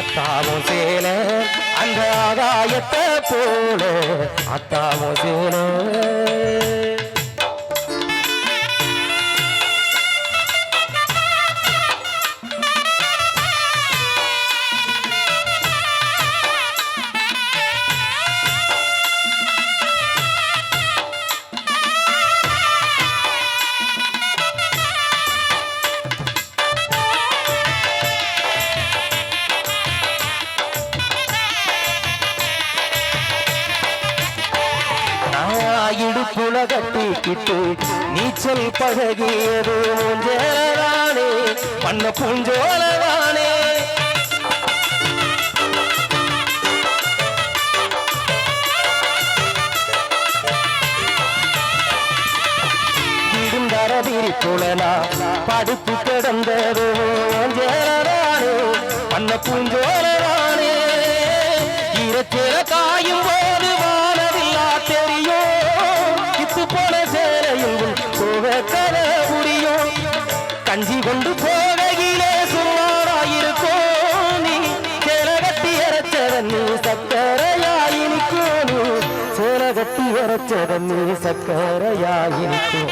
அத்தாவும் சேல அந்த ஆகாயத்தை போல அத்தாவும் சேல இடுப்புல கட்டிக்கிட்டு நீச்சல் பழகியது மூஞ்சேலதானே பண்ண பூஞ்சோலதானே இடுந்தரதிரி குளனா படுத்து கிடந்தது மூஞ்சேலதானே பண்ண பூஞ்சோலதானே ஈரச்சேல காயும் போது வானவில்லா தெரியும் போல சேலையில் போக முடியும் கஞ்சி கொண்டு போகையிலே சுமாராயிருக்கும் நீ சேலகட்டி அரைச்சதன் நீ சக்கரையாயிருக்கும் நீ சேலகட்டி அரைச்சதன் நீ சக்கரையாயிருக்கும்